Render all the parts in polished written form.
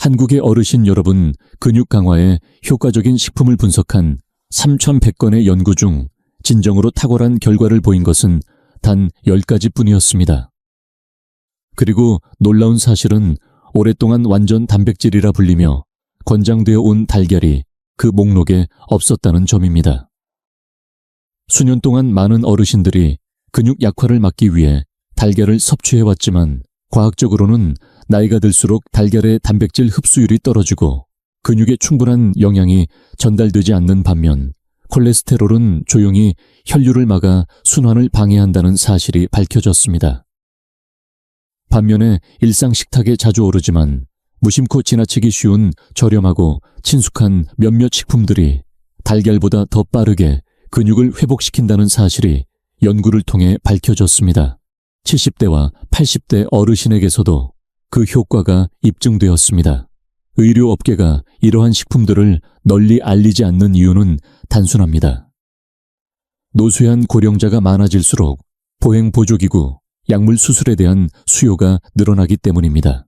한국의 어르신 여러분, 근육 강화에 효과적인 식품을 분석한 3,100건의 연구 중 진정으로 탁월한 결과를 보인 것은 단 10가지 뿐이었습니다. 그리고 놀라운 사실은 오랫동안 완전 단백질이라 불리며 권장되어 온 달걀이 그 목록에 없었다는 점입니다. 수년 동안 많은 어르신들이 근육 약화를 막기 위해 달걀을 섭취해왔지만 과학적으로는 나이가 들수록 달걀의 단백질 흡수율이 떨어지고 근육에 충분한 영양이 전달되지 않는 반면 콜레스테롤은 조용히 혈류를 막아 순환을 방해한다는 사실이 밝혀졌습니다. 반면에 일상 식탁에 자주 오르지만 무심코 지나치기 쉬운 저렴하고 친숙한 몇몇 식품들이 달걀보다 더 빠르게 근육을 회복시킨다는 사실이 연구를 통해 밝혀졌습니다. 70대와 80대 어르신에게서도 그 효과가 입증되었습니다. 의료업계가 이러한 식품들을 널리 알리지 않는 이유는 단순합니다. 노쇠한 고령자가 많아질수록 보행보조기구, 약물 수술에 대한 수요가 늘어나기 때문입니다.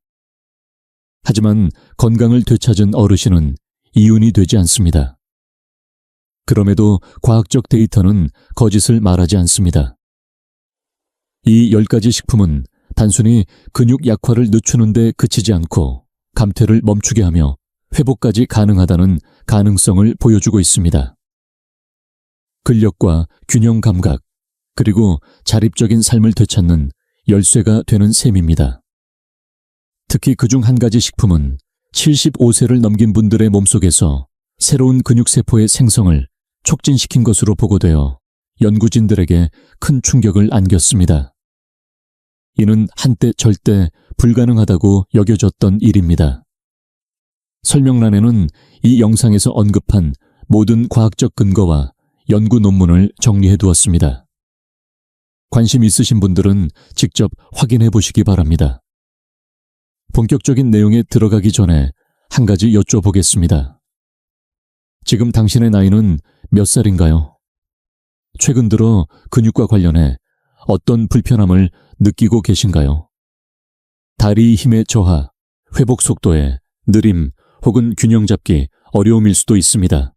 하지만 건강을 되찾은 어르신은 이윤이 되지 않습니다. 그럼에도 과학적 데이터는 거짓을 말하지 않습니다. 이 10가지 식품은 단순히 근육 약화를 늦추는 데 그치지 않고 감퇴를 멈추게 하며 회복까지 가능하다는 가능성을 보여주고 있습니다. 근력과 균형 감각, 그리고 자립적인 삶을 되찾는 열쇠가 되는 셈입니다. 특히 그중 한 가지 식품은 75세를 넘긴 분들의 몸속에서 새로운 근육세포의 생성을 촉진시킨 것으로 보고되어 연구진들에게 큰 충격을 안겼습니다. 이는 한때 절대 불가능하다고 여겨졌던 일입니다. 설명란에는 이 영상에서 언급한 모든 과학적 근거와 연구 논문을 정리해 두었습니다. 관심 있으신 분들은 직접 확인해 보시기 바랍니다. 본격적인 내용에 들어가기 전에 한 가지 여쭤보겠습니다. 지금 당신의 나이는 몇 살인가요? 최근 들어 근육과 관련해 어떤 불편함을 느끼고 계신가요? 다리 힘의 저하, 회복 속도의 느림 혹은 균형 잡기 어려움일 수도 있습니다.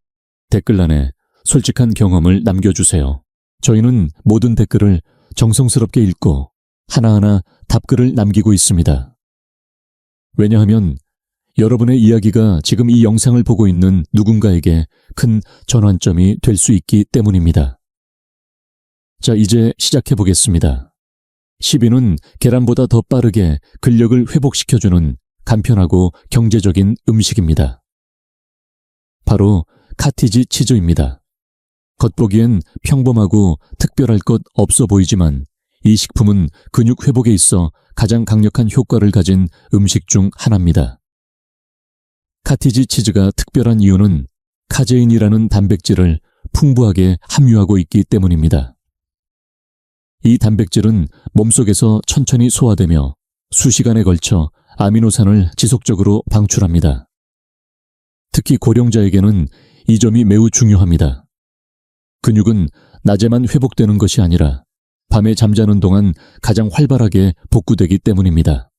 댓글란에 솔직한 경험을 남겨주세요. 저희는 모든 댓글을 정성스럽게 읽고 하나하나 답글을 남기고 있습니다. 왜냐하면 여러분의 이야기가 지금 이 영상을 보고 있는 누군가에게 큰 전환점이 될 수 있기 때문입니다. 자, 이제 시작해 보겠습니다. 10위는 계란보다 더 빠르게 근력을 회복시켜주는 간편하고 경제적인 음식입니다. 바로 카티지 치즈입니다. 겉보기엔 평범하고 특별할 것 없어 보이지만 이 식품은 근육 회복에 있어 가장 강력한 효과를 가진 음식 중 하나입니다. 카티지 치즈가 특별한 이유는 카제인이라는 단백질을 풍부하게 함유하고 있기 때문입니다. 이 단백질은 몸속에서 천천히 소화되며 수시간에 걸쳐 아미노산을 지속적으로 방출합니다. 특히 고령자에게는 이 점이 매우 중요합니다. 근육은 낮에만 회복되는 것이 아니라 밤에 잠자는 동안 가장 활발하게 복구되기 때문입니다.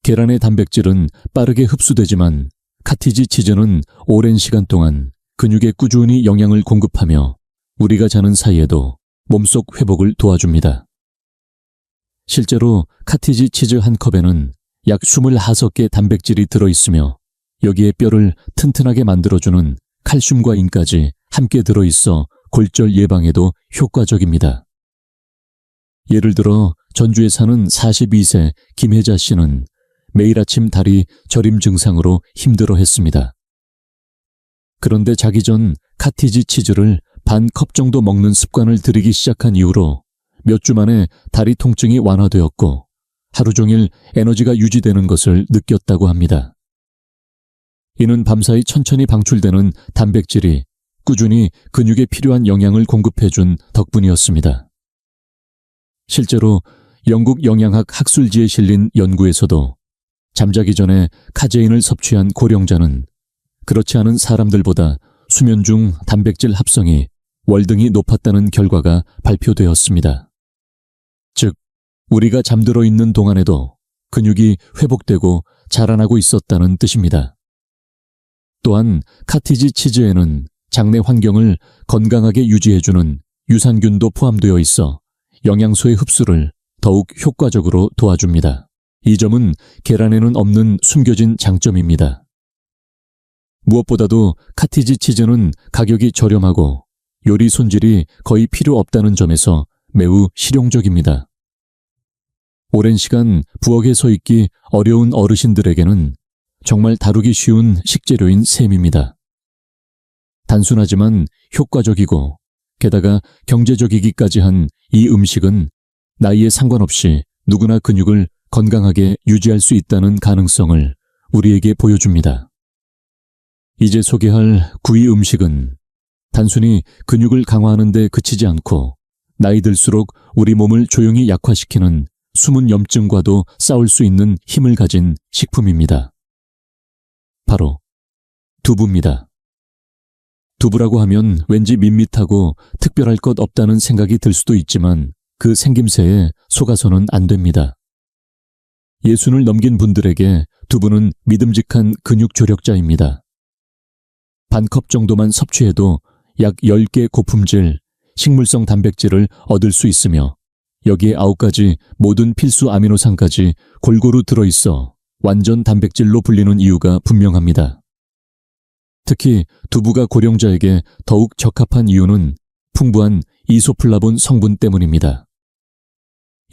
계란의 단백질은 빠르게 흡수되지만 카티지 치즈는 오랜 시간 동안 근육에 꾸준히 영양을 공급하며 우리가 자는 사이에도 몸속 회복을 도와줍니다. 실제로 카티지 치즈 한 컵에는 약 25개 단백질이 들어있으며 여기에 뼈를 튼튼하게 만들어주는 칼슘과 인까지 함께 들어있어 골절 예방에도 효과적입니다. 예를 들어 전주에 사는 42세 김혜자 씨는 매일 아침 다리 저림 증상으로 힘들어했습니다. 그런데 자기 전 카티지 치즈를 반 컵 정도 먹는 습관을 들이기 시작한 이후로 몇 주 만에 다리 통증이 완화되었고 하루 종일 에너지가 유지되는 것을 느꼈다고 합니다. 이는 밤사이 천천히 방출되는 단백질이 꾸준히 근육에 필요한 영양을 공급해준 덕분이었습니다. 실제로 영국 영양학 학술지에 실린 연구에서도 잠자기 전에 카제인을 섭취한 고령자는 그렇지 않은 사람들보다 수면 중 단백질 합성이 월등히 높았다는 결과가 발표되었습니다. 즉, 우리가 잠들어 있는 동안에도 근육이 회복되고 자라나고 있었다는 뜻입니다. 또한 카티지 치즈에는 장내 환경을 건강하게 유지해주는 유산균도 포함되어 있어 영양소의 흡수를 더욱 효과적으로 도와줍니다. 이 점은 계란에는 없는 숨겨진 장점입니다. 무엇보다도 카티지 치즈는 가격이 저렴하고 요리 손질이 거의 필요 없다는 점에서 매우 실용적입니다. 오랜 시간 부엌에 서 있기 어려운 어르신들에게는 정말 다루기 쉬운 식재료인 셈입니다. 단순하지만 효과적이고 게다가 경제적이기까지 한 이 음식은 나이에 상관없이 누구나 근육을 건강하게 유지할 수 있다는 가능성을 우리에게 보여줍니다. 이제 소개할 9위 음식은 단순히 근육을 강화하는 데 그치지 않고 나이 들수록 우리 몸을 조용히 약화시키는 숨은 염증과도 싸울 수 있는 힘을 가진 식품입니다. 바로 두부입니다. 두부라고 하면 왠지 밋밋하고 특별할 것 없다는 생각이 들 수도 있지만 그 생김새에 속아서는 안 됩니다. 예순을 넘긴 분들에게 두부는 믿음직한 근육 조력자입니다. 반컵 정도만 섭취해도 약 10개 고품질, 식물성 단백질을 얻을 수 있으며 여기에 9가지 모든 필수 아미노산까지 골고루 들어있어 완전 단백질로 불리는 이유가 분명합니다. 특히 두부가 고령자에게 더욱 적합한 이유는 풍부한 이소플라본 성분 때문입니다.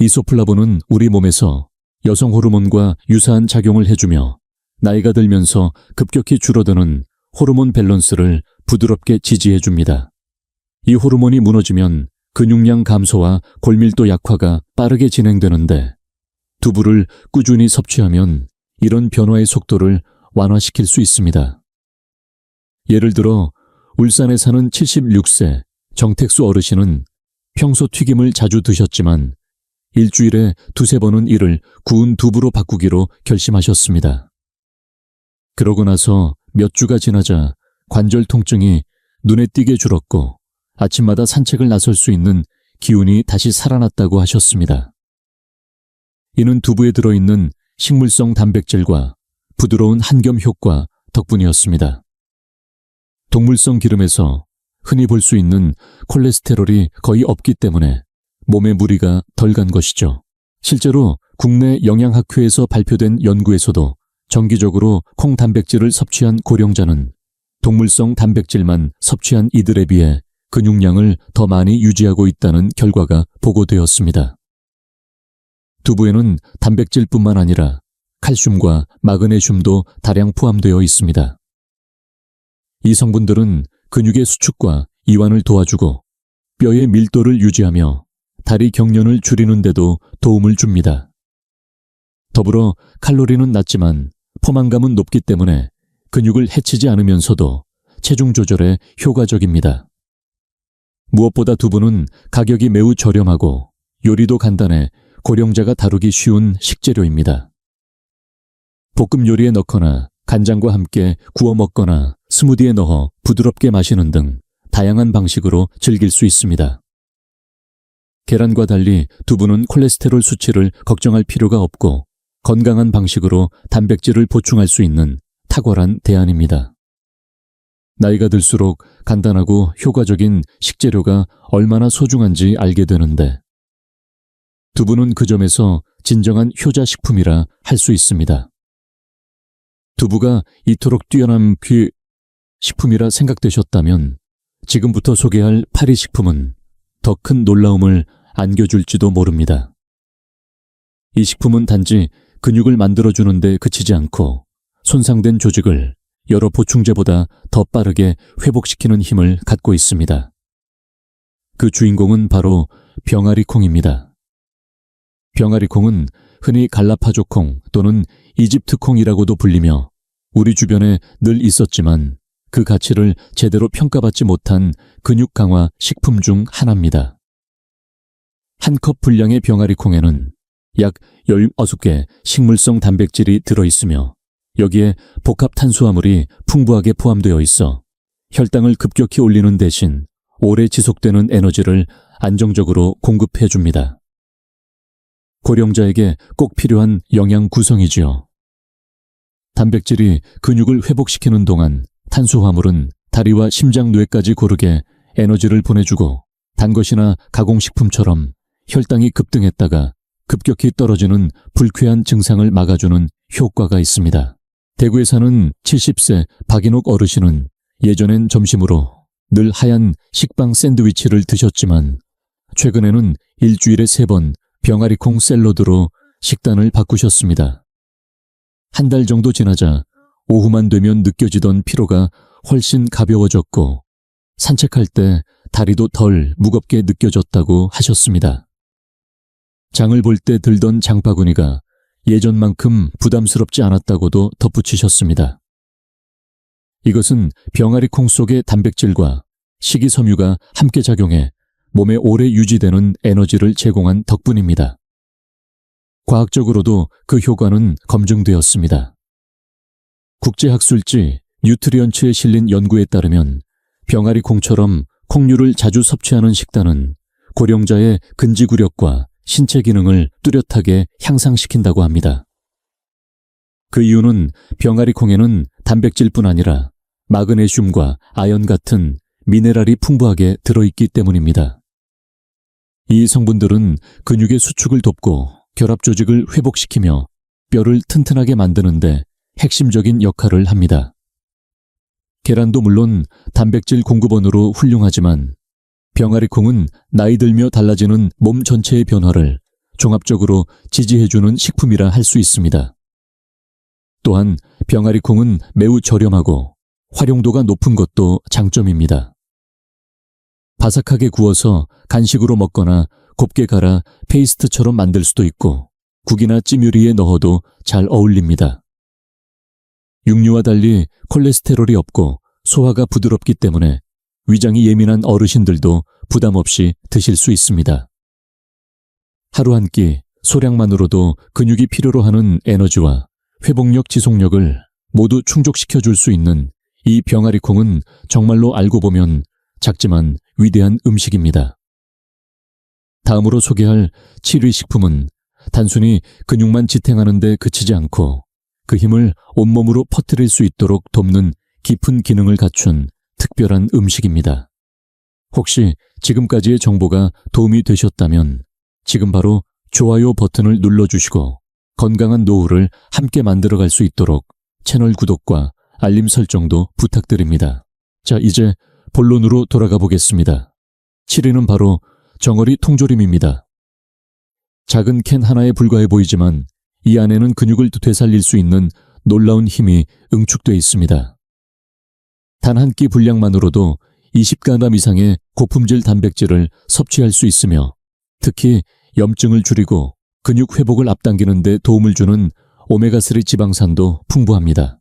이소플라본은 우리 몸에서 여성 호르몬과 유사한 작용을 해주며 나이가 들면서 급격히 줄어드는 호르몬 밸런스를 부드럽게 지지해줍니다. 이 호르몬이 무너지면 근육량 감소와 골밀도 약화가 빠르게 진행되는데 두부를 꾸준히 섭취하면 이런 변화의 속도를 완화시킬 수 있습니다. 예를 들어 울산에 사는 76세 정택수 어르신은 평소 튀김을 자주 드셨지만 일주일에 2~3번은 이를 구운 두부로 바꾸기로 결심하셨습니다. 그러고 나서 몇 주가 지나자 관절 통증이 눈에 띄게 줄었고 아침마다 산책을 나설 수 있는 기운이 다시 살아났다고 하셨습니다. 이는 두부에 들어있는 식물성 단백질과 부드러운 한겸 효과 덕분이었습니다. 동물성 기름에서 흔히 볼 수 있는 콜레스테롤이 거의 없기 때문에 몸에 무리가 덜 간 것이죠. 실제로 국내 영양학회에서 발표된 연구에서도 정기적으로 콩 단백질을 섭취한 고령자는 동물성 단백질만 섭취한 이들에 비해 근육량을 더 많이 유지하고 있다는 결과가 보고되었습니다. 두부에는 단백질뿐만 아니라 칼슘과 마그네슘도 다량 포함되어 있습니다. 이 성분들은 근육의 수축과 이완을 도와주고 뼈의 밀도를 유지하며 다리 경련을 줄이는 데도 도움을 줍니다. 더불어 칼로리는 낮지만 포만감은 높기 때문에 근육을 해치지 않으면서도 체중 조절에 효과적입니다. 무엇보다 두부는 가격이 매우 저렴하고 요리도 간단해 고령자가 다루기 쉬운 식재료입니다. 볶음 요리에 넣거나 간장과 함께 구워 먹거나 스무디에 넣어 부드럽게 마시는 등 다양한 방식으로 즐길 수 있습니다. 계란과 달리 두부는 콜레스테롤 수치를 걱정할 필요가 없고 건강한 방식으로 단백질을 보충할 수 있는 탁월한 대안입니다. 나이가 들수록 간단하고 효과적인 식재료가 얼마나 소중한지 알게 되는데 두부는 그 점에서 진정한 효자식품이라 할 수 있습니다. 두부가 이토록 뛰어난 식품이라 생각되셨다면 지금부터 소개할 8위 식품은 더 큰 놀라움을 안겨줄지도 모릅니다. 이 식품은 단지 근육을 만들어주는 데 그치지 않고 손상된 조직을 여러 보충제보다 더 빠르게 회복시키는 힘을 갖고 있습니다. 그 주인공은 바로 병아리콩입니다. 병아리콩은 흔히 갈라파조콩 또는 이집트콩이라고도 불리며 우리 주변에 늘 있었지만 그 가치를 제대로 평가받지 못한 근육 강화 식품 중 하나입니다. 한 컵 분량의 병아리콩에는 약 16개 식물성 단백질이 들어있으며 여기에 복합 탄수화물이 풍부하게 포함되어 있어 혈당을 급격히 올리는 대신 오래 지속되는 에너지를 안정적으로 공급해 줍니다. 고령자에게 꼭 필요한 영양 구성이지요. 단백질이 근육을 회복시키는 동안 탄수화물은 다리와 심장뇌까지 고르게 에너지를 보내주고 단 것이나 가공식품처럼 혈당이 급등했다가 급격히 떨어지는 불쾌한 증상을 막아주는 효과가 있습니다. 대구에 사는 70세 박인옥 어르신은 예전엔 점심으로 늘 하얀 식빵 샌드위치를 드셨지만 최근에는 일주일에 3번 병아리콩 샐러드로 식단을 바꾸셨습니다. 한 달 정도 지나자 오후만 되면 느껴지던 피로가 훨씬 가벼워졌고 산책할 때 다리도 덜 무겁게 느껴졌다고 하셨습니다. 장을 볼 때 들던 장바구니가 예전만큼 부담스럽지 않았다고도 덧붙이셨습니다. 이것은 병아리콩 속의 단백질과 식이섬유가 함께 작용해 몸에 오래 유지되는 에너지를 제공한 덕분입니다. 과학적으로도 그 효과는 검증되었습니다. 국제학술지 뉴트리언츠에 실린 연구에 따르면 병아리콩처럼 콩류를 자주 섭취하는 식단은 고령자의 근지구력과 신체 기능을 뚜렷하게 향상시킨다고 합니다. 그 이유는 병아리콩에는 단백질뿐 아니라 마그네슘과 아연 같은 미네랄이 풍부하게 들어있기 때문입니다. 이 성분들은 근육의 수축을 돕고 결합 조직을 회복시키며 뼈를 튼튼하게 만드는데 핵심적인 역할을 합니다. 계란도 물론 단백질 공급원으로 훌륭하지만 병아리콩은 나이 들며 달라지는 몸 전체의 변화를 종합적으로 지지해주는 식품이라 할 수 있습니다. 또한 병아리콩은 매우 저렴하고 활용도가 높은 것도 장점입니다. 바삭하게 구워서 간식으로 먹거나 곱게 갈아 페이스트처럼 만들 수도 있고 국이나 찜 요리에 넣어도 잘 어울립니다. 육류와 달리 콜레스테롤이 없고 소화가 부드럽기 때문에 위장이 예민한 어르신들도 부담 없이 드실 수 있습니다. 하루 한 끼 소량만으로도 근육이 필요로 하는 에너지와 회복력, 지속력을 모두 충족시켜 줄 수 있는 이 병아리콩은 정말로 알고 보면 작지만 위대한 음식입니다. 다음으로 소개할 7위 식품은 단순히 근육만 지탱하는 데 그치지 않고 그 힘을 온몸으로 퍼뜨릴 수 있도록 돕는 깊은 기능을 갖춘 특별한 음식입니다. 혹시 지금까지의 정보가 도움이 되셨다면 지금 바로 좋아요 버튼을 눌러주시고 건강한 노후를 함께 만들어갈 수 있도록 채널 구독과 알림 설정도 부탁드립니다. 자, 이제 본론으로 돌아가 보겠습니다. 7위는 바로 정어리 통조림입니다. 작은 캔 하나에 불과해 보이지만 이 안에는 근육을 되살릴 수 있는 놀라운 힘이 응축되어 있습니다. 단 한 끼 분량만으로도 20g 이상의 고품질 단백질을 섭취할 수 있으며 특히 염증을 줄이고 근육 회복을 앞당기는 데 도움을 주는 오메가3 지방산도 풍부합니다.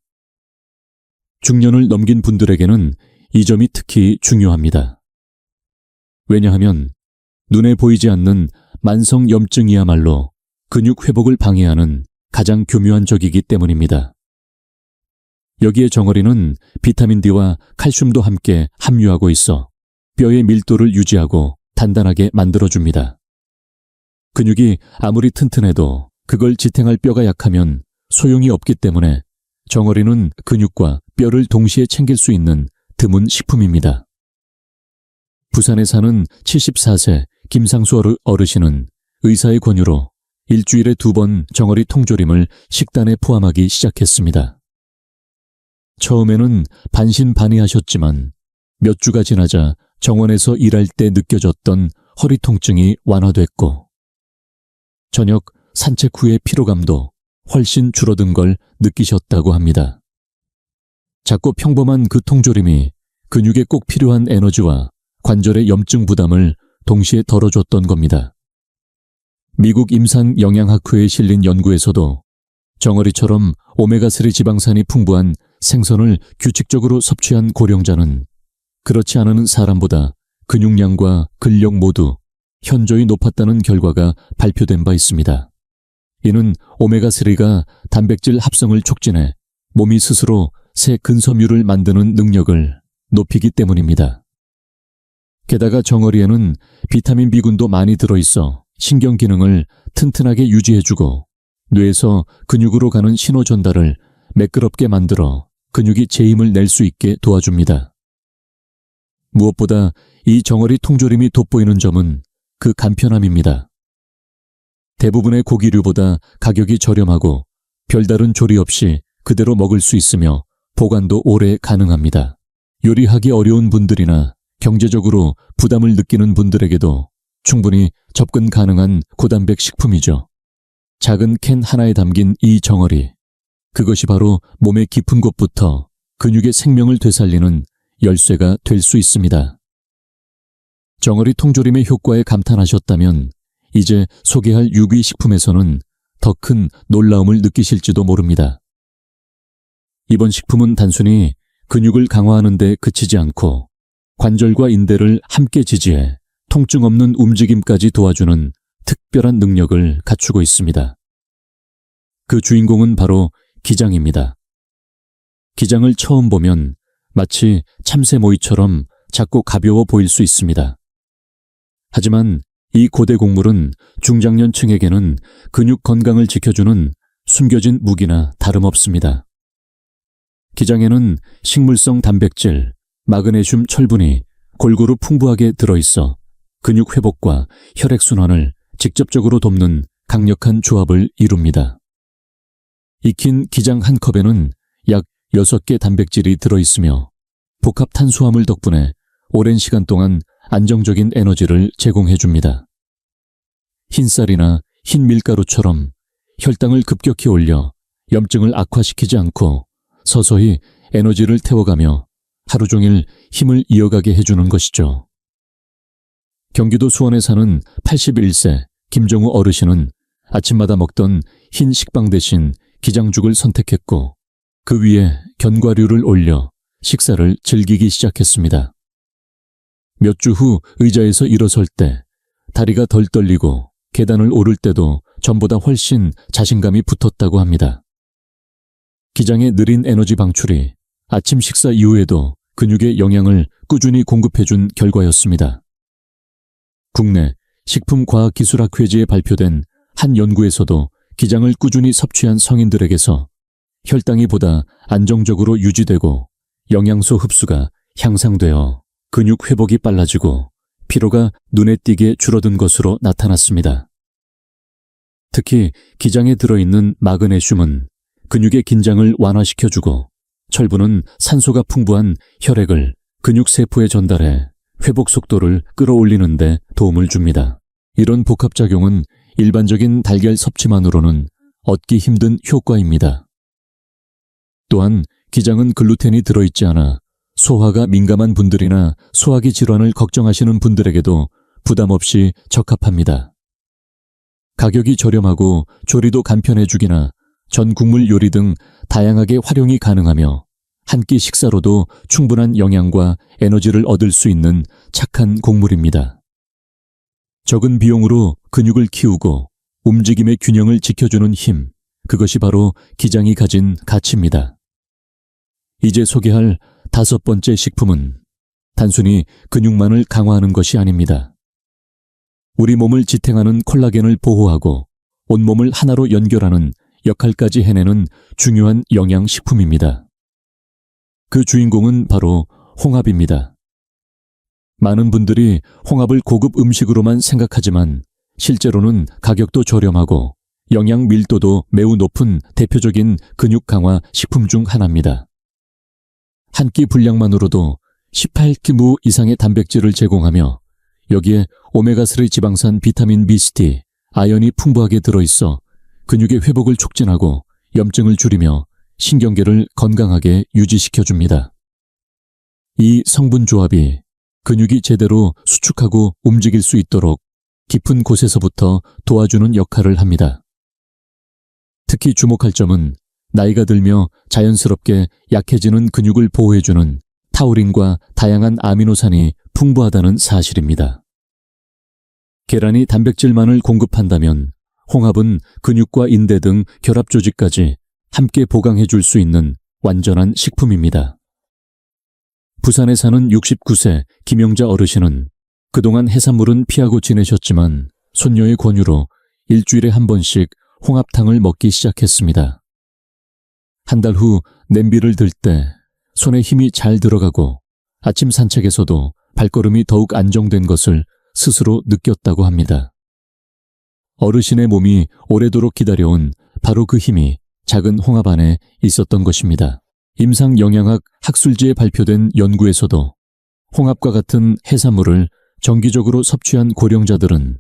중년을 넘긴 분들에게는 이 점이 특히 중요합니다. 왜냐하면 눈에 보이지 않는 만성 염증이야말로 근육 회복을 방해하는 가장 교묘한 적이기 때문입니다. 여기에 정어리는 비타민 D와 칼슘도 함께 함유하고 있어 뼈의 밀도를 유지하고 단단하게 만들어줍니다. 근육이 아무리 튼튼해도 그걸 지탱할 뼈가 약하면 소용이 없기 때문에 정어리는 근육과 뼈를 동시에 챙길 수 있는 드문 식품입니다. 부산에 사는 74세 김상수 어르신은 의사의 권유로 일주일에 2번 정어리 통조림을 식단에 포함하기 시작했습니다. 처음에는 반신반의하셨지만 몇 주가 지나자 정원에서 일할 때 느껴졌던 허리 통증이 완화됐고 저녁 산책 후의 피로감도 훨씬 줄어든 걸 느끼셨다고 합니다. 작고 평범한 그 통조림이 근육에 꼭 필요한 에너지와 관절의 염증 부담을 동시에 덜어줬던 겁니다. 미국 임상영양학회에 실린 연구에서도 정어리처럼 오메가3 지방산이 풍부한 생선을 규칙적으로 섭취한 고령자는 그렇지 않은 사람보다 근육량과 근력 모두 현저히 높았다는 결과가 발표된 바 있습니다. 이는 오메가3가 단백질 합성을 촉진해 몸이 스스로 새 근섬유를 만드는 능력을 높이기 때문입니다. 게다가 정어리에는 비타민 B군도 많이 들어있어 신경 기능을 튼튼하게 유지해주고 뇌에서 근육으로 가는 신호 전달을 매끄럽게 만들어 근육이 제 힘을 낼 수 있게 도와줍니다. 무엇보다 이 정어리 통조림이 돋보이는 점은 그 간편함입니다. 대부분의 고기류보다 가격이 저렴하고 별다른 조리 없이 그대로 먹을 수 있으며 보관도 오래 가능합니다. 요리하기 어려운 분들이나 경제적으로 부담을 느끼는 분들에게도 충분히 접근 가능한 고단백 식품이죠. 작은 캔 하나에 담긴 이 정어리, 그것이 바로 몸의 깊은 곳부터 근육의 생명을 되살리는 열쇠가 될 수 있습니다. 정어리 통조림의 효과에 감탄하셨다면 이제 소개할 유기식품에서는 더 큰 놀라움을 느끼실지도 모릅니다. 이번 식품은 단순히 근육을 강화하는 데 그치지 않고 관절과 인대를 함께 지지해 통증 없는 움직임까지 도와주는 특별한 능력을 갖추고 있습니다. 그 주인공은 바로 기장입니다. 기장을 처음 보면 마치 참새 모이처럼 작고 가벼워 보일 수 있습니다. 하지만 이 고대 곡물은 중장년층에게는 근육 건강을 지켜주는 숨겨진 무기나 다름없습니다. 기장에는 식물성 단백질, 마그네슘, 철분이 골고루 풍부하게 들어있어 근육 회복과 혈액순환을 직접적으로 돕는 강력한 조합을 이룹니다. 익힌 기장 한 컵에는 약 6개 단백질이 들어있으며 복합 탄수화물 덕분에 오랜 시간 동안 안정적인 에너지를 제공해줍니다. 흰쌀이나 흰 밀가루처럼 혈당을 급격히 올려 염증을 악화시키지 않고 서서히 에너지를 태워가며 하루 종일 힘을 이어가게 해주는 것이죠. 경기도 수원에 사는 81세 김정우 어르신은 아침마다 먹던 흰 식빵 대신 기장죽을 선택했고 그 위에 견과류를 올려 식사를 즐기기 시작했습니다. 몇 주 후 의자에서 일어설 때 다리가 덜 떨리고 계단을 오를 때도 전보다 훨씬 자신감이 붙었다고 합니다. 기장의 느린 에너지 방출이 아침 식사 이후에도 근육에 영양을 꾸준히 공급해준 결과였습니다. 국내 식품과학기술학회지에 발표된 한 연구에서도 기장을 꾸준히 섭취한 성인들에게서 혈당이 보다 안정적으로 유지되고 영양소 흡수가 향상되어 근육 회복이 빨라지고 피로가 눈에 띄게 줄어든 것으로 나타났습니다. 특히 기장에 들어있는 마그네슘은 근육의 긴장을 완화시켜주고 철분은 산소가 풍부한 혈액을 근육세포에 전달해 회복 속도를 끌어올리는 데 도움을 줍니다. 이런 복합작용은 일반적인 달걀 섭취만으로는 얻기 힘든 효과입니다. 또한 기장은 글루텐이 들어있지 않아 소화가 민감한 분들이나 소화기 질환을 걱정하시는 분들에게도 부담 없이 적합합니다. 가격이 저렴하고 조리도 간편해주기나 전 국물 요리 등 다양하게 활용이 가능하며 한 끼 식사로도 충분한 영양과 에너지를 얻을 수 있는 착한 곡물입니다. 적은 비용으로 근육을 키우고 움직임의 균형을 지켜주는 힘, 그것이 바로 기장이 가진 가치입니다. 이제 소개할 5번째 식품은 단순히 근육만을 강화하는 것이 아닙니다. 우리 몸을 지탱하는 콜라겐을 보호하고 온몸을 하나로 연결하는 역할까지 해내는 중요한 영양식품입니다. 그 주인공은 바로 홍합입니다. 많은 분들이 홍합을 고급 음식으로만 생각하지만 실제로는 가격도 저렴하고 영양 밀도도 매우 높은 대표적인 근육 강화 식품 중 하나입니다. 한 끼 분량만으로도 18kg 이상의 단백질을 제공하며 여기에 오메가3 지방산 비타민 B3, 아연이 풍부하게 들어있어 근육의 회복을 촉진하고 염증을 줄이며 신경계를 건강하게 유지시켜줍니다. 이 성분 조합이 근육이 제대로 수축하고 움직일 수 있도록 깊은 곳에서부터 도와주는 역할을 합니다. 특히 주목할 점은 나이가 들며 자연스럽게 약해지는 근육을 보호해주는 타우린과 다양한 아미노산이 풍부하다는 사실입니다. 계란이 단백질만을 공급한다면 홍합은 근육과 인대 등 결합 조직까지 함께 보강해 줄 수 있는 완전한 식품입니다. 부산에 사는 69세 김영자 어르신은 그동안 해산물은 피하고 지내셨지만 손녀의 권유로 일주일에 한 번씩 홍합탕을 먹기 시작했습니다. 한 달 후 냄비를 들 때 손에 힘이 잘 들어가고 아침 산책에서도 발걸음이 더욱 안정된 것을 스스로 느꼈다고 합니다. 어르신의 몸이 오래도록 기다려온 바로 그 힘이 작은 홍합 안에 있었던 것입니다. 임상영양학 학술지에 발표된 연구에서도 홍합과 같은 해산물을 정기적으로 섭취한 고령자들은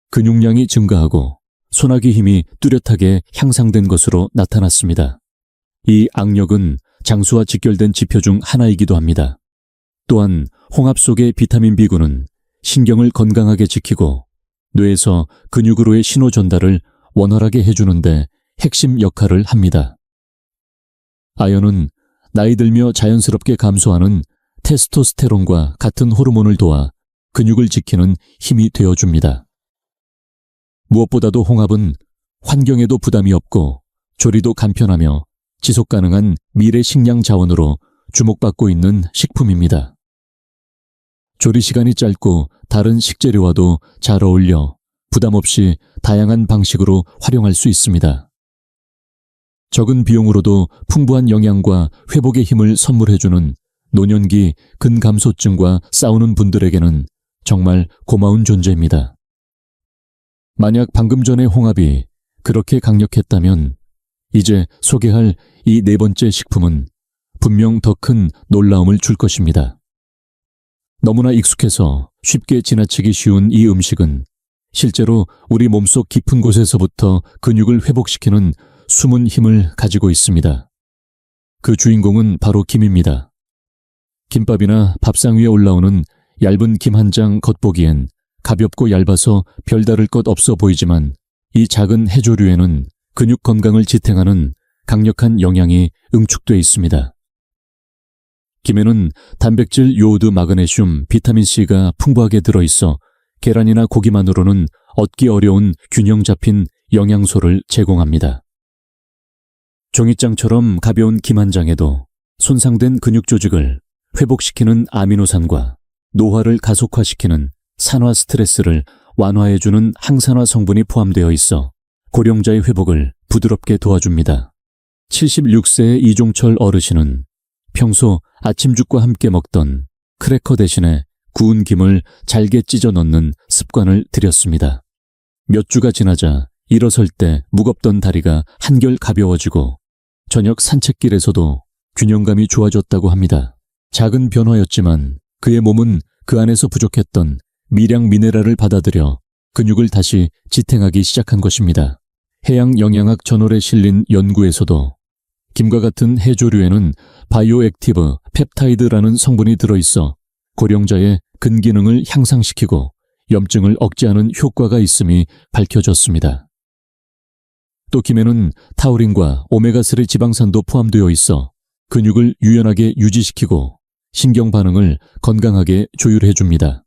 근육량이 증가하고 손아귀 힘이 뚜렷하게 향상된 것으로 나타났습니다. 이 악력은 장수와 직결된 지표 중 하나이기도 합니다. 또한 홍합 속의 비타민 B군은 신경을 건강하게 지키고 뇌에서 근육으로의 신호 전달을 원활하게 해주는데 핵심 역할을 합니다. 아연은 나이 들며 자연스럽게 감소하는 테스토스테론과 같은 호르몬을 도와 근육을 지키는 힘이 되어줍니다. 무엇보다도 홍합은 환경에도 부담이 없고 조리도 간편하며 지속 가능한 미래 식량 자원으로 주목받고 있는 식품입니다. 조리 시간이 짧고 다른 식재료와도 잘 어울려 부담 없이 다양한 방식으로 활용할 수 있습니다. 적은 비용으로도 풍부한 영양과 회복의 힘을 선물해주는 노년기 근감소증과 싸우는 분들에게는 정말 고마운 존재입니다. 만약 방금 전의 홍합이 그렇게 강력했다면 이제 소개할 이 네 번째 식품은 분명 더 큰 놀라움을 줄 것입니다. 너무나 익숙해서 쉽게 지나치기 쉬운 이 음식은 실제로 우리 몸속 깊은 곳에서부터 근육을 회복시키는 숨은 힘을 가지고 있습니다. 그 주인공은 바로 김입니다. 김밥이나 밥상 위에 올라오는 얇은 김 한 장 겉보기엔 가볍고 얇아서 별다를 것 없어 보이지만 이 작은 해조류에는 근육 건강을 지탱하는 강력한 영양이 응축돼 있습니다. 김에는 단백질, 요오드, 마그네슘, 비타민C가 풍부하게 들어있어 계란이나 고기만으로는 얻기 어려운 균형 잡힌 영양소를 제공합니다. 종이장처럼 가벼운 김 한 장에도 손상된 근육 조직을 회복시키는 아미노산과 노화를 가속화시키는 산화 스트레스를 완화해주는 항산화 성분이 포함되어 있어 고령자의 회복을 부드럽게 도와줍니다. 76세의 이종철 어르신은 평소 아침죽과 함께 먹던 크래커 대신에 구운 김을 잘게 찢어 넣는 습관을 들였습니다. 몇 주가 지나자 일어설 때 무겁던 다리가 한결 가벼워지고 저녁 산책길에서도 균형감이 좋아졌다고 합니다. 작은 변화였지만 그의 몸은 그 안에서 부족했던 미량 미네랄을 받아들여 근육을 다시 지탱하기 시작한 것입니다. 해양영양학 저널에 실린 연구에서도 김과 같은 해조류에는 바이오액티브 펩타이드라는 성분이 들어있어 고령자의 근기능을 향상시키고 염증을 억제하는 효과가 있음이 밝혀졌습니다. 또 김에는 타우린과 오메가3 지방산도 포함되어 있어 근육을 유연하게 유지시키고 신경 반응을 건강하게 조율해줍니다.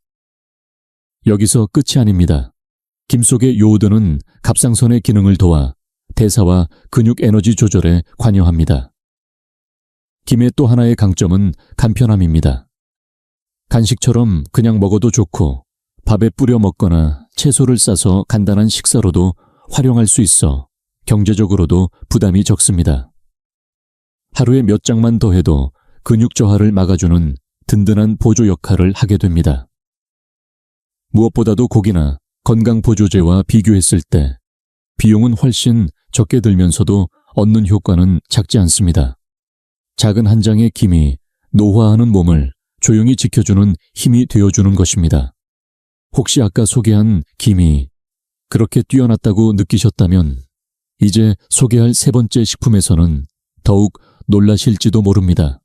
여기서 끝이 아닙니다. 김 속의 요오드는 갑상선의 기능을 도와 대사와 근육 에너지 조절에 관여합니다. 김의 또 하나의 강점은 간편함입니다. 간식처럼 그냥 먹어도 좋고 밥에 뿌려 먹거나 채소를 싸서 간단한 식사로도 활용할 수 있어 경제적으로도 부담이 적습니다. 하루에 몇 장만 더해도 근육 저하를 막아주는 든든한 보조 역할을 하게 됩니다. 무엇보다도 고기나 건강보조제와 비교했을 때 비용은 훨씬 적게 들면서도 얻는 효과는 작지 않습니다. 작은 한 장의 김이 노화하는 몸을 조용히 지켜주는 힘이 되어주는 것입니다. 혹시 아까 소개한 김이 그렇게 뛰어났다고 느끼셨다면 이제 소개할 세 번째 식품에서는 더욱 놀라실지도 모릅니다.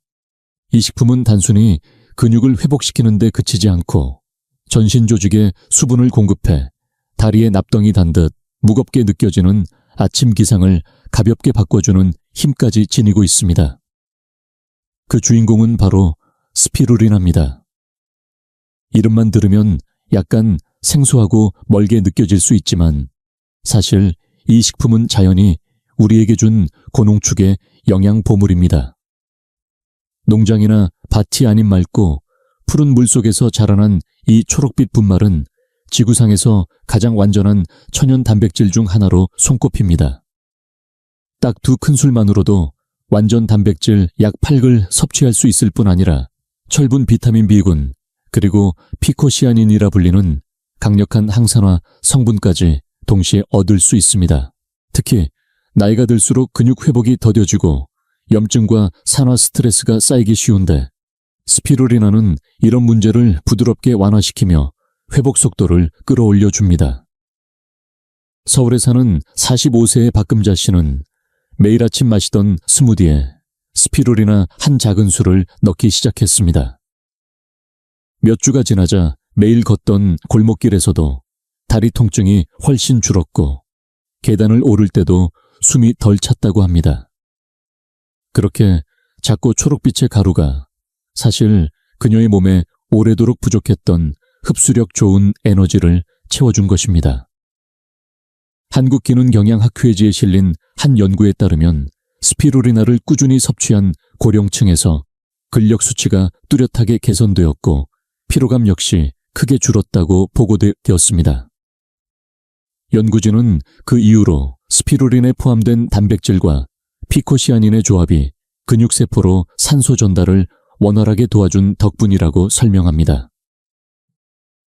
이 식품은 단순히 근육을 회복시키는 데 그치지 않고 전신 조직에 수분을 공급해 다리에 납덩이 단 듯 무겁게 느껴지는 아침 기상을 가볍게 바꿔주는 힘까지 지니고 있습니다. 그 주인공은 바로 스피루리나입니다. 이름만 들으면 약간 생소하고 멀게 느껴질 수 있지만 사실 이 식품은 자연이 우리에게 준 고농축의 영양 보물입니다. 농장이나 밭이 아닌 맑고 푸른 물속에서 자라난 이 초록빛 분말은 지구상에서 가장 완전한 천연 단백질 중 하나로 손꼽힙니다. 딱 2 큰술만으로도 완전 단백질 약 8글 섭취할 수 있을 뿐 아니라 철분 비타민 B군, 그리고 피코시아닌이라 불리는 강력한 항산화 성분까지 동시에 얻을 수 있습니다. 특히 나이가 들수록 근육 회복이 더뎌지고 염증과 산화 스트레스가 쌓이기 쉬운데 스피루리나는 이런 문제를 부드럽게 완화시키며 회복 속도를 끌어올려 줍니다. 서울에 사는 45세의 박금자 씨는 매일 아침 마시던 스무디에 스피루리나 한 작은 술을 넣기 시작했습니다. 몇 주가 지나자 매일 걷던 골목길에서도 다리 통증이 훨씬 줄었고 계단을 오를 때도 숨이 덜 찼다고 합니다. 그렇게 작고 초록빛의 가루가 사실 그녀의 몸에 오래도록 부족했던 흡수력 좋은 에너지를 채워준 것입니다. 한국기능경양학회지에 실린 한 연구에 따르면 스피루리나를 꾸준히 섭취한 고령층에서 근력 수치가 뚜렷하게 개선되었고 피로감 역시 크게 줄었다고 보고되었습니다. 연구진은 그 이후로 스피루린에 포함된 단백질과 피코시아닌의 조합이 근육세포로 산소 전달을 원활하게 도와준 덕분이라고 설명합니다.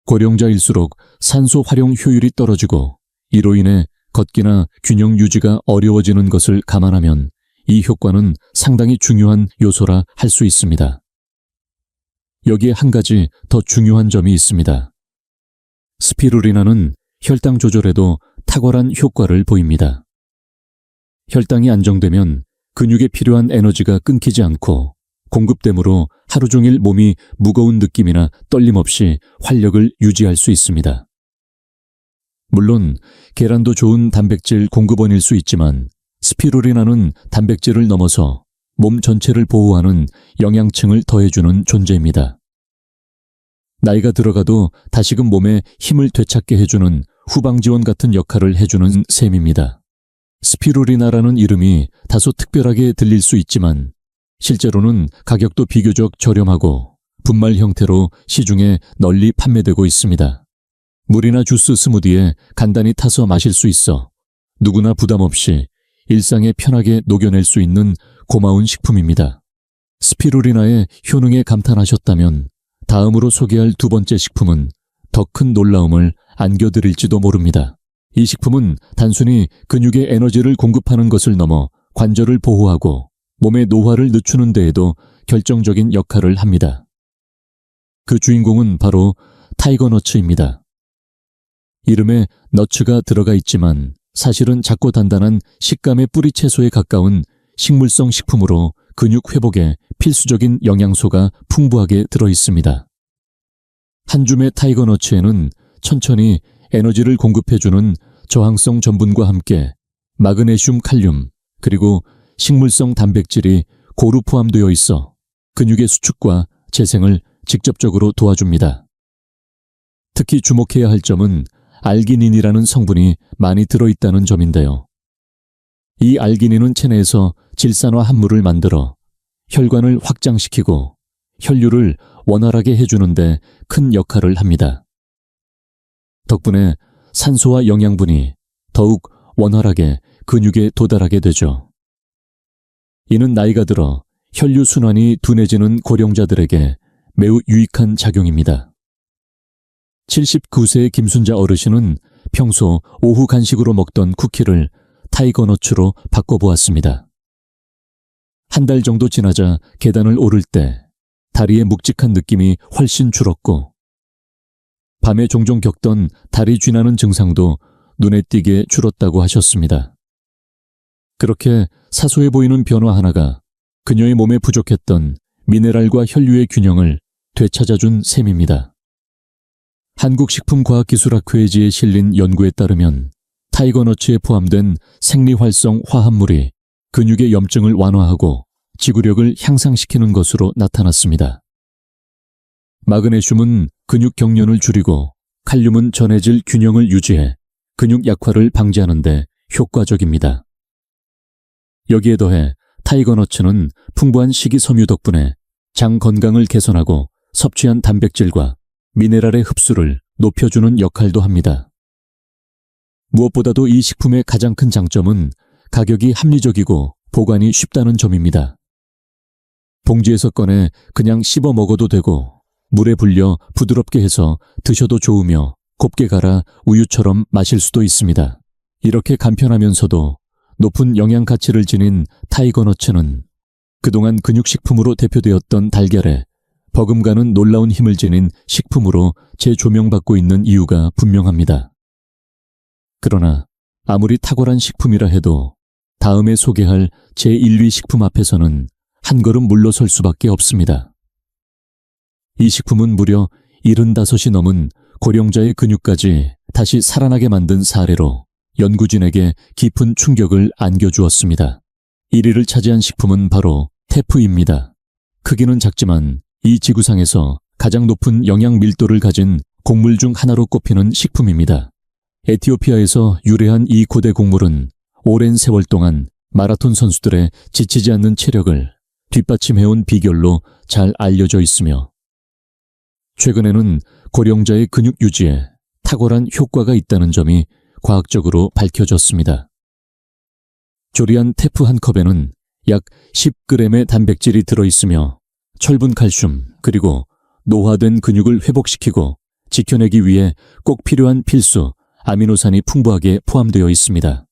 고령자일수록 산소 활용 효율이 떨어지고 이로 인해 걷기나 균형 유지가 어려워지는 것을 감안하면 이 효과는 상당히 중요한 요소라 할 수 있습니다. 여기에 한 가지 더 중요한 점이 있습니다. 스피루리나는 혈당 조절에도 탁월한 효과를 보입니다. 혈당이 안정되면 근육에 필요한 에너지가 끊기지 않고 공급되므로 하루 종일 몸이 무거운 느낌이나 떨림 없이 활력을 유지할 수 있습니다. 물론 계란도 좋은 단백질 공급원일 수 있지만 스피루리나는 단백질을 넘어서 몸 전체를 보호하는 영양층을 더해주는 존재입니다. 나이가 들어가도 다시금 몸에 힘을 되찾게 해주는 후방지원 같은 역할을 해주는 셈입니다. 스피루리나라는 이름이 다소 특별하게 들릴 수 있지만 실제로는 가격도 비교적 저렴하고 분말 형태로 시중에 널리 판매되고 있습니다. 물이나 주스 스무디에 간단히 타서 마실 수 있어 누구나 부담 없이 일상에 편하게 녹여낼 수 있는 고마운 식품입니다. 스피루리나의 효능에 감탄하셨다면 다음으로 소개할 두 번째 식품은 더 큰 놀라움을 안겨드릴지도 모릅니다. 이 식품은 단순히 근육에 에너지를 공급하는 것을 넘어 관절을 보호하고 몸의 노화를 늦추는 데에도 결정적인 역할을 합니다. 그 주인공은 바로 타이거너츠입니다. 이름에 너츠가 들어가 있지만 사실은 작고 단단한 식감의 뿌리 채소에 가까운 식물성 식품으로 근육 회복에 필수적인 영양소가 풍부하게 들어 있습니다. 한 줌의 타이거너츠에는 천천히 에너지를 공급해주는 저항성 전분과 함께 마그네슘, 칼륨, 그리고 식물성 단백질이 고루 포함되어 있어 근육의 수축과 재생을 직접적으로 도와줍니다. 특히 주목해야 할 점은 알기닌이라는 성분이 많이 들어있다는 점인데요. 이 알기닌은 체내에서 질산화 합물을 만들어 혈관을 확장시키고 혈류를 원활하게 해주는데 큰 역할을 합니다. 덕분에 산소와 영양분이 더욱 원활하게 근육에 도달하게 되죠. 이는 나이가 들어 혈류 순환이 둔해지는 고령자들에게 매우 유익한 작용입니다. 79세의 김순자 어르신은 평소 오후 간식으로 먹던 쿠키를 타이거너츠로 바꿔보았습니다. 한 달 정도 지나자 계단을 오를 때 다리의 묵직한 느낌이 훨씬 줄었고 밤에 종종 겪던 다리 쥐나는 증상도 눈에 띄게 줄었다고 하셨습니다. 그렇게 사소해 보이는 변화 하나가 그녀의 몸에 부족했던 미네랄과 혈류의 균형을 되찾아준 셈입니다. 한국식품과학기술학회지에 실린 연구에 따르면 타이거너츠에 포함된 생리활성 화합물이 근육의 염증을 완화하고 지구력을 향상시키는 것으로 나타났습니다. 마그네슘은 근육 경련을 줄이고 칼륨은 전해질 균형을 유지해 근육 약화를 방지하는 데 효과적입니다. 여기에 더해 타이거너츠는 풍부한 식이섬유 덕분에 장 건강을 개선하고 섭취한 단백질과 미네랄의 흡수를 높여주는 역할도 합니다. 무엇보다도 이 식품의 가장 큰 장점은 가격이 합리적이고 보관이 쉽다는 점입니다. 봉지에서 꺼내 그냥 씹어 먹어도 되고 물에 불려 부드럽게 해서 드셔도 좋으며 곱게 갈아 우유처럼 마실 수도 있습니다. 이렇게 간편하면서도 높은 영양 가치를 지닌 타이거너츠는 그동안 근육식품으로 대표되었던 달걀에 버금가는 놀라운 힘을 지닌 식품으로 재조명받고 있는 이유가 분명합니다. 그러나 아무리 탁월한 식품이라 해도 다음에 소개할 제1위 식품 앞에서는 한 걸음 물러설 수밖에 없습니다. 이 식품은 무려 75이 넘은 고령자의 근육까지 다시 살아나게 만든 사례로 연구진에게 깊은 충격을 안겨주었습니다. 1위를 차지한 식품은 바로 테프입니다. 크기는 작지만 이 지구상에서 가장 높은 영양 밀도를 가진 곡물 중 하나로 꼽히는 식품입니다. 에티오피아에서 유래한 이 고대 곡물은 오랜 세월 동안 마라톤 선수들의 지치지 않는 체력을 뒷받침해온 비결로 잘 알려져 있으며 최근에는 고령자의 근육 유지에 탁월한 효과가 있다는 점이 과학적으로 밝혀졌습니다. 조리한 테프 한 컵에는 약 10g의 단백질이 들어있으며 철분, 칼슘, 그리고 노화된 근육을 회복시키고 지켜내기 위해 꼭 필요한 필수 아미노산이 풍부하게 포함되어 있습니다.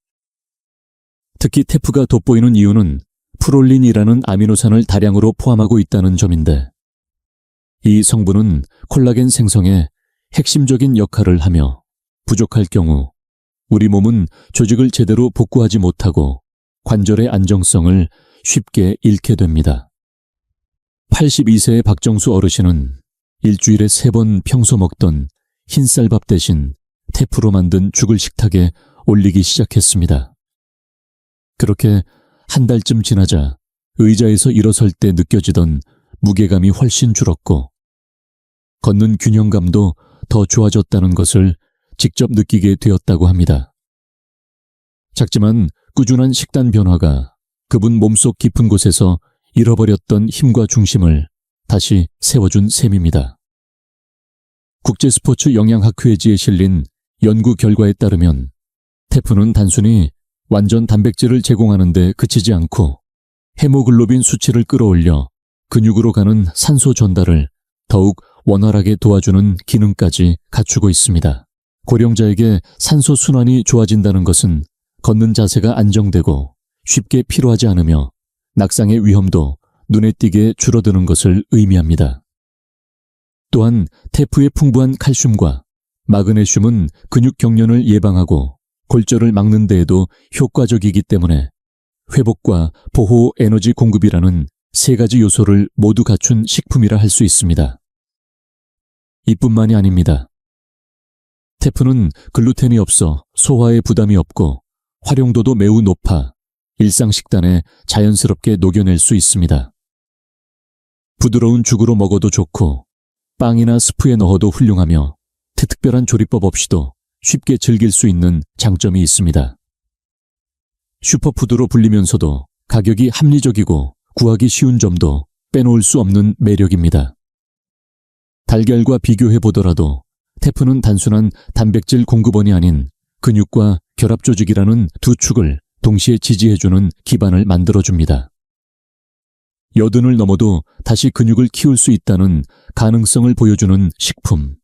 특히 테프가 돋보이는 이유는 프롤린이라는 아미노산을 다량으로 포함하고 있다는 점인데 이 성분은 콜라겐 생성에 핵심적인 역할을 하며 부족할 경우 우리 몸은 조직을 제대로 복구하지 못하고 관절의 안정성을 쉽게 잃게 됩니다. 82세의 박정수 어르신은 일주일에 3번 평소 먹던 흰쌀밥 대신 테프로 만든 죽을 식탁에 올리기 시작했습니다. 그렇게 한 달쯤 지나자 의자에서 일어설 때 느껴지던 무게감이 훨씬 줄었고 걷는 균형감도 더 좋아졌다는 것을 직접 느끼게 되었다고 합니다. 작지만 꾸준한 식단 변화가 그분 몸속 깊은 곳에서 잃어버렸던 힘과 중심을 다시 세워준 셈입니다. 국제스포츠 영양학회지에 실린 연구 결과에 따르면 테프는 단순히 완전 단백질을 제공하는 데 그치지 않고 헤모글로빈 수치를 끌어올려 근육으로 가는 산소 전달을 더욱 원활하게 도와주는 기능까지 갖추고 있습니다. 고령자에게 산소 순환이 좋아진다는 것은 걷는 자세가 안정되고 쉽게 피로하지 않으며 낙상의 위험도 눈에 띄게 줄어드는 것을 의미합니다. 또한 테프의 풍부한 칼슘과 마그네슘은 근육 경련을 예방하고 골절을 막는 데에도 효과적이기 때문에 회복과 보호 에너지 공급이라는 3가지 요소를 모두 갖춘 식품이라 할 수 있습니다. 이뿐만이 아닙니다. 테프는 글루텐이 없어 소화에 부담이 없고 활용도도 매우 높아 일상 식단에 자연스럽게 녹여낼 수 있습니다. 부드러운 죽으로 먹어도 좋고 빵이나 스프에 넣어도 훌륭하며 특별한 조리법 없이도 쉽게 즐길 수 있는 장점이 있습니다. 슈퍼푸드로 불리면서도 가격이 합리적이고 구하기 쉬운 점도 빼놓을 수 없는 매력입니다. 달걀과 비교해보더라도 테프는 단순한 단백질 공급원이 아닌 근육과 결합 조직이라는 두 축을 동시에 지지해주는 기반을 만들어줍니다. 여든을 넘어도 다시 근육을 키울 수 있다는 가능성을 보여주는 식품.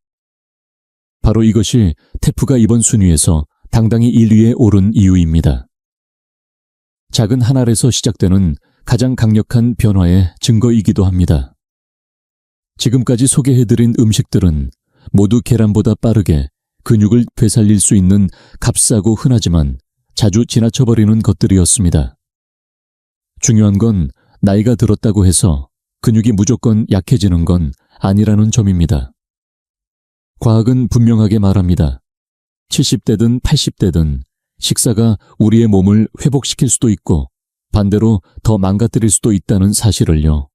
바로 이것이 테프가 이번 순위에서 당당히 1위에 오른 이유입니다. 작은 한 알에서 시작되는 가장 강력한 변화의 증거이기도 합니다. 지금까지 소개해드린 음식들은 모두 계란보다 빠르게 근육을 되살릴 수 있는 값싸고 흔하지만 자주 지나쳐버리는 것들이었습니다. 중요한 건 나이가 들었다고 해서 근육이 무조건 약해지는 건 아니라는 점입니다. 과학은 분명하게 말합니다. 70대든 80대든 식사가 우리의 몸을 회복시킬 수도 있고 반대로 더 망가뜨릴 수도 있다는 사실을요.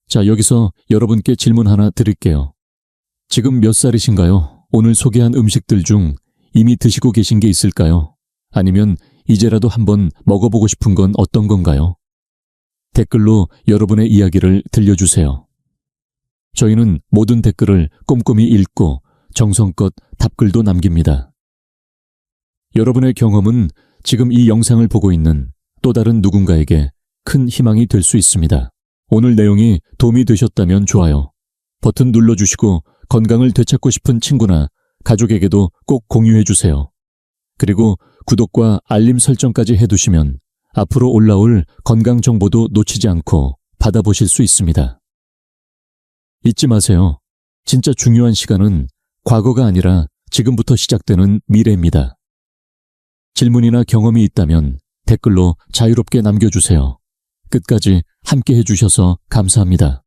자, 여기서 여러분께 질문 하나 드릴게요. 지금 몇 살이신가요? 오늘 소개한 음식들 중 이미 드시고 계신 게 있을까요? 아니면 이제라도 한번 먹어보고 싶은 건 어떤 건가요? 댓글로 여러분의 이야기를 들려주세요. 저희는 모든 댓글을 꼼꼼히 읽고 정성껏 답글도 남깁니다. 여러분의 경험은 지금 이 영상을 보고 있는 또 다른 누군가에게 큰 희망이 될 수 있습니다. 오늘 내용이 도움이 되셨다면 좋아요 버튼 눌러주시고 건강을 되찾고 싶은 친구나 가족에게도 꼭 공유해주세요. 그리고 구독과 알림 설정까지 해두시면 앞으로 올라올 건강 정보도 놓치지 않고 받아보실 수 있습니다. 잊지 마세요. 진짜 중요한 시간은 과거가 아니라 지금부터 시작되는 미래입니다. 질문이나 경험이 있다면 댓글로 자유롭게 남겨주세요. 끝까지 함께 해주셔서 감사합니다.